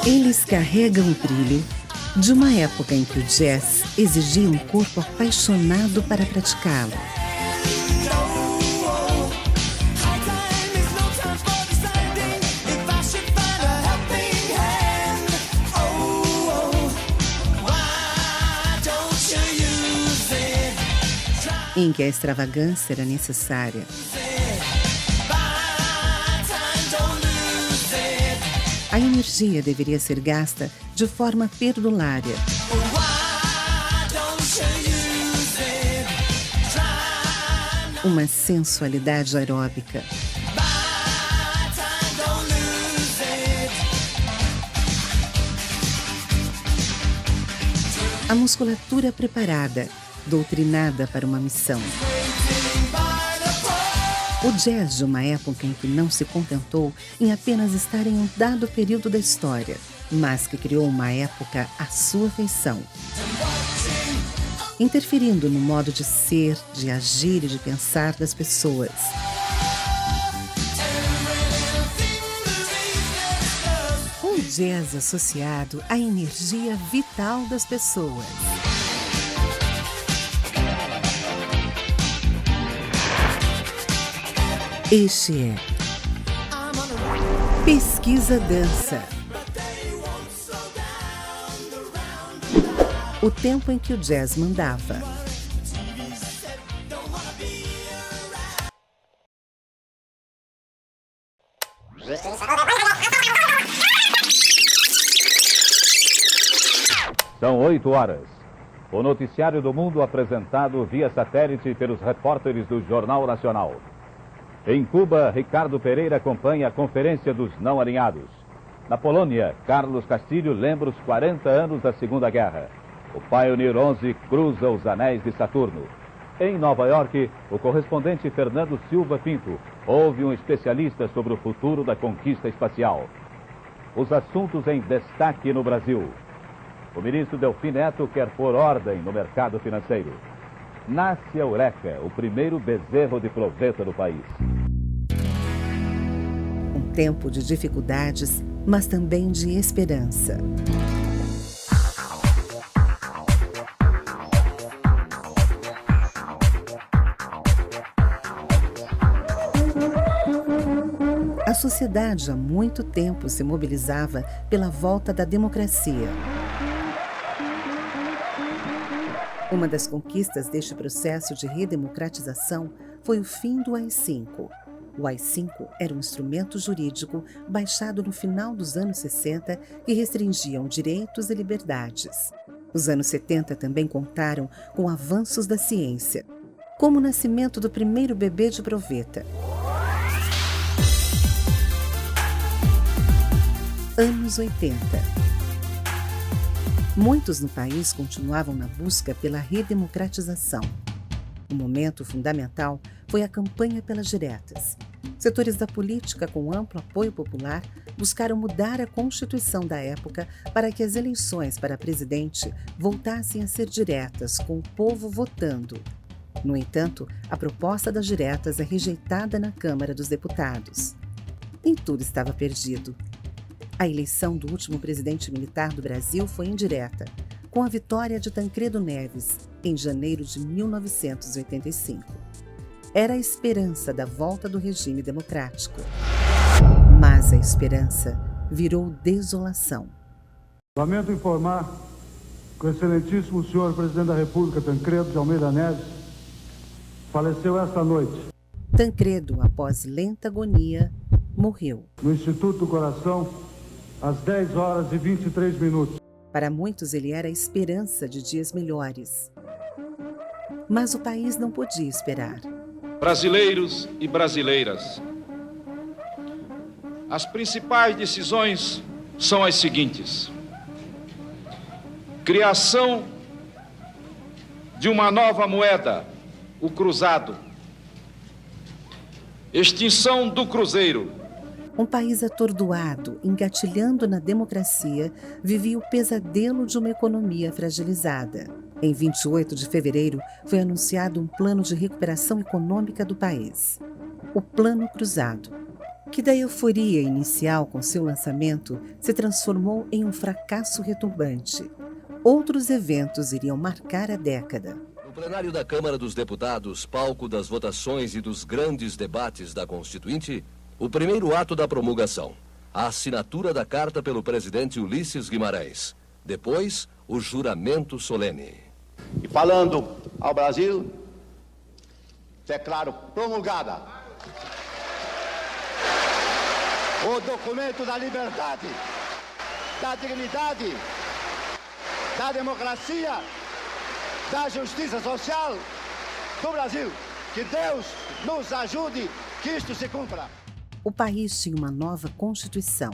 Eles carregam o brilho de uma época em que o jazz exigia um corpo apaixonado para praticá-lo. Em que a extravagância era necessária. A energia deveria ser gasta de forma perdulária. Uma sensualidade aeróbica. A musculatura preparada, doutrinada para uma missão. O jazz de uma época em que não se contentou em apenas estar em um dado período da história, mas que criou uma época à sua feição, interferindo no modo de ser, de agir e de pensar das pessoas. Um jazz associado à energia vital das pessoas. Este é Pesquisa Dança. O tempo em que o jazz mandava. São 8 horas. O noticiário do mundo apresentado via satélite pelos repórteres do Jornal Nacional. Em Cuba, Ricardo Pereira acompanha a Conferência dos Não Alinhados. Na Polônia, Carlos Castilho lembra os 40 anos da Segunda Guerra. O Pioneer 11 cruza os anéis de Saturno. Em Nova York, o correspondente Fernando Silva Pinto ouve um especialista sobre o futuro da conquista espacial. Os assuntos em destaque no Brasil. O ministro Delfim Neto quer pôr ordem no mercado financeiro. Nasce a Eureka, o primeiro bezerro de proveta do país. Um tempo de dificuldades, mas também de esperança. A sociedade há muito tempo se mobilizava pela volta da democracia. Uma das conquistas deste processo de redemocratização foi o fim do AI-5. O AI-5 era um instrumento jurídico baixado no final dos anos 60 que restringiam direitos e liberdades. Os anos 70 também contaram com avanços da ciência, como o nascimento do primeiro bebê de proveta. Anos 80. Muitos no país continuavam na busca pela redemocratização. Um momento fundamental foi a campanha pelas diretas. Setores da política com amplo apoio popular buscaram mudar a Constituição da época para que as eleições para presidente voltassem a ser diretas, com o povo votando. No entanto, a proposta das diretas é rejeitada na Câmara dos Deputados. Nem tudo estava perdido. A eleição do último presidente militar do Brasil foi indireta, com a vitória de Tancredo Neves, em janeiro de 1985. Era a esperança da volta do regime democrático. Mas a esperança virou desolação. Lamento informar que o excelentíssimo senhor presidente da República, Tancredo de Almeida Neves, faleceu esta noite. Tancredo, após lenta agonia, morreu. No Instituto do Coração, às 10 horas e 23 minutos. Para muitos, ele era a esperança de dias melhores. Mas o país não podia esperar. Brasileiros e brasileiras, as principais decisões são as seguintes: criação de uma nova moeda o cruzado. Extinção do cruzeiro. Um país atordoado, engatilhando na democracia, vivia o pesadelo de uma economia fragilizada. Em 28 de fevereiro, foi anunciado um plano de recuperação econômica do país. O Plano Cruzado, que da euforia inicial com seu lançamento se transformou em um fracasso retumbante. Outros eventos iriam marcar a década. No plenário da Câmara dos Deputados, palco das votações e dos grandes debates da Constituinte, o primeiro ato da promulgação, a assinatura da carta pelo presidente Ulisses Guimarães. Depois, o juramento solene. E falando ao Brasil, declaro promulgada o documento da liberdade, da dignidade, da democracia, da justiça social do Brasil. Que Deus nos ajude que isto se cumpra. O país tinha uma nova Constituição.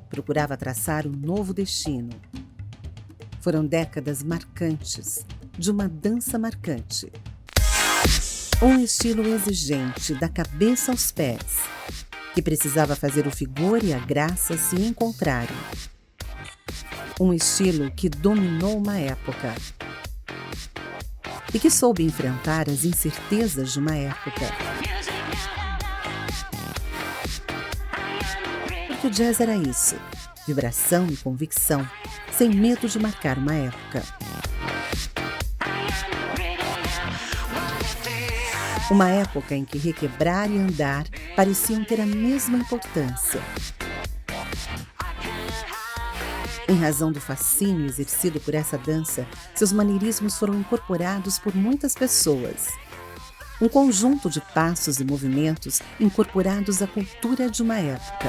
Procurava traçar um novo destino. Foram décadas marcantes, de uma dança marcante. Um estilo exigente, da cabeça aos pés, que precisava fazer o vigor e a graça se encontrarem. Um estilo que dominou uma época e que soube enfrentar as incertezas de uma época. Porque o jazz era isso, vibração e convicção, sem medo de marcar uma época. Uma época em que requebrar e andar pareciam ter a mesma importância. Em razão do fascínio exercido por essa dança, seus maneirismos foram incorporados por muitas pessoas. Um conjunto de passos e movimentos incorporados à cultura de uma época.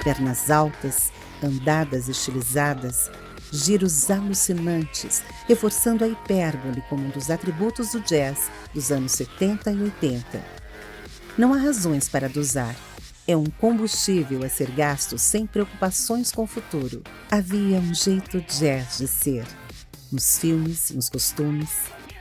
Pernas altas, andadas estilizadas, giros alucinantes, reforçando a hipérbole como um dos atributos do jazz dos anos 70 e 80. Não há razões para dosar. É um combustível a ser gasto sem preocupações com o futuro. Havia um jeito jazz de ser. Nos filmes, nos costumes,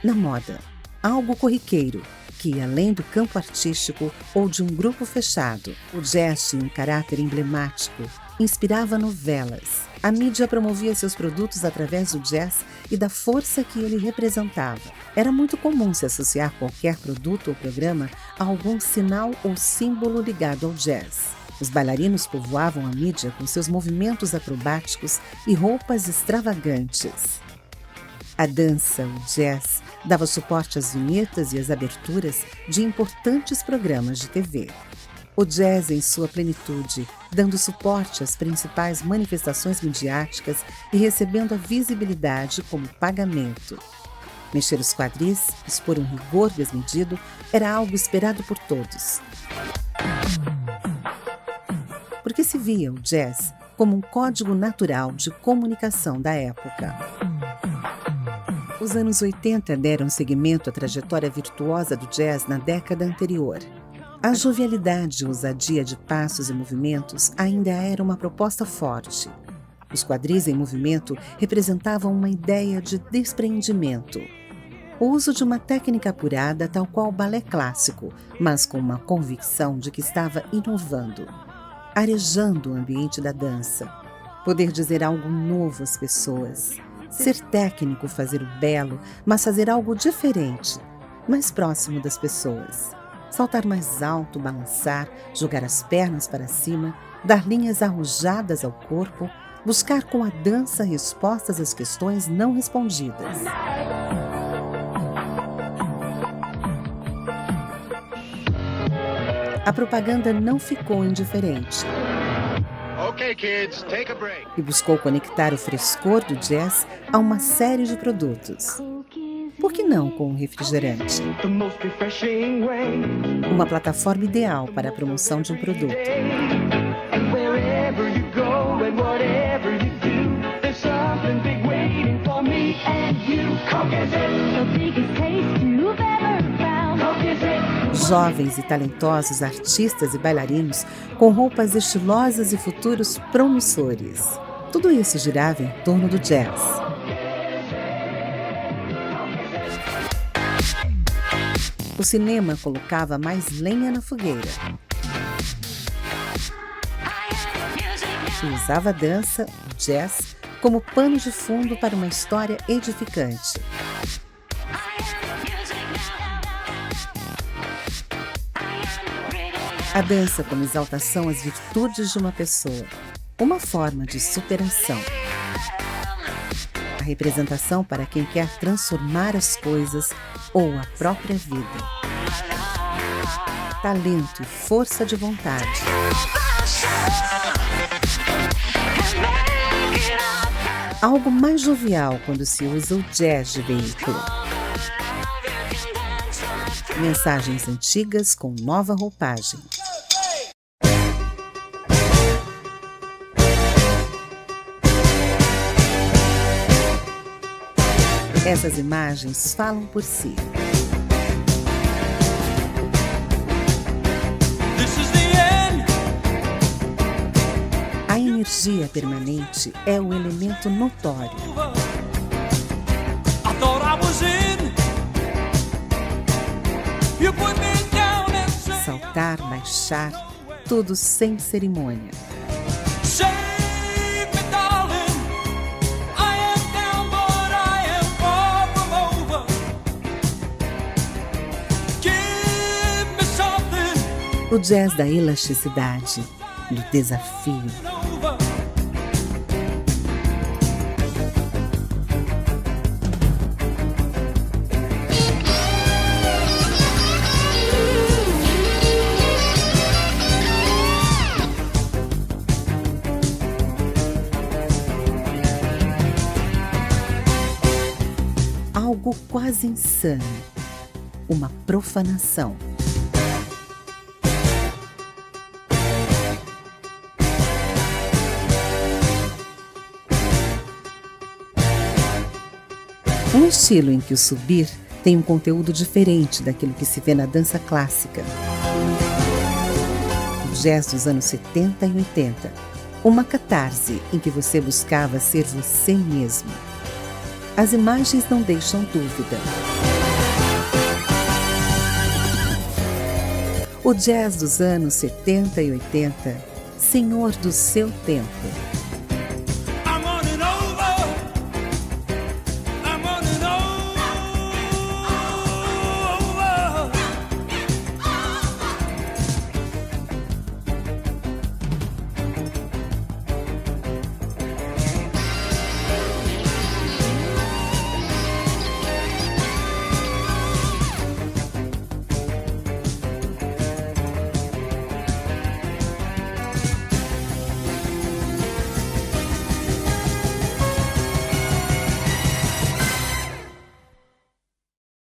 na moda. Algo corriqueiro, que, além do campo artístico ou de um grupo fechado, o jazz tinha um caráter emblemático, inspirava novelas. A mídia promovia seus produtos através do jazz e da força que ele representava. Era muito comum se associar qualquer produto ou programa a algum sinal ou símbolo ligado ao jazz. Os bailarinos povoavam a mídia com seus movimentos acrobáticos e roupas extravagantes. A dança, o jazz, dava suporte às vinhetas e às aberturas de importantes programas de TV. O jazz em sua plenitude, dando suporte às principais manifestações midiáticas e recebendo a visibilidade como pagamento. Mexer os quadris, expor um rigor desmedido, era algo esperado por todos. Porque se via o jazz como um código natural de comunicação da época. Os anos 80 deram seguimento à trajetória virtuosa do jazz na década anterior. A jovialidade e ousadia de passos e movimentos ainda era uma proposta forte. Os quadris em movimento representavam uma ideia de despreendimento. O uso de uma técnica apurada tal qual o balé clássico, mas com uma convicção de que estava inovando, arejando o ambiente da dança. Poder dizer algo novo às pessoas. Ser técnico, fazer o belo, mas fazer algo diferente, mais próximo das pessoas. Saltar mais alto, balançar, jogar as pernas para cima, dar linhas arrojadas ao corpo, buscar com a dança respostas às questões não respondidas. A propaganda não ficou indiferente. Okay, kids, take a break. E buscou conectar o frescor do jazz a uma série de produtos. Por que não com um refrigerante? Uma plataforma ideal para a promoção de um produto. The biggest taste you've ever found. Coke is it. Jovens e talentosos artistas e bailarinos com roupas estilosas e futuros promissores. Tudo isso girava em torno do jazz. O cinema colocava mais lenha na fogueira e usava a dança, o jazz, como pano de fundo para uma história edificante. A dança como exaltação às virtudes de uma pessoa, uma forma de superação. A representação para quem quer transformar as coisas ou a própria vida. Talento e força de vontade. Algo mais jovial quando se usa o jazz de veículo. Mensagens antigas com nova roupagem. Essas imagens falam por si. A energia permanente é o elemento notório. Saltar, baixar, tudo sem cerimônia. O jazz da elasticidade, do desafio. Algo quase insano, uma profanação. Um estilo em que o subir tem um conteúdo diferente daquilo que se vê na dança clássica. O jazz dos anos 70 e 80. Uma catarse em que você buscava ser você mesmo. As imagens não deixam dúvida. O jazz dos anos 70 e 80, senhor do seu tempo.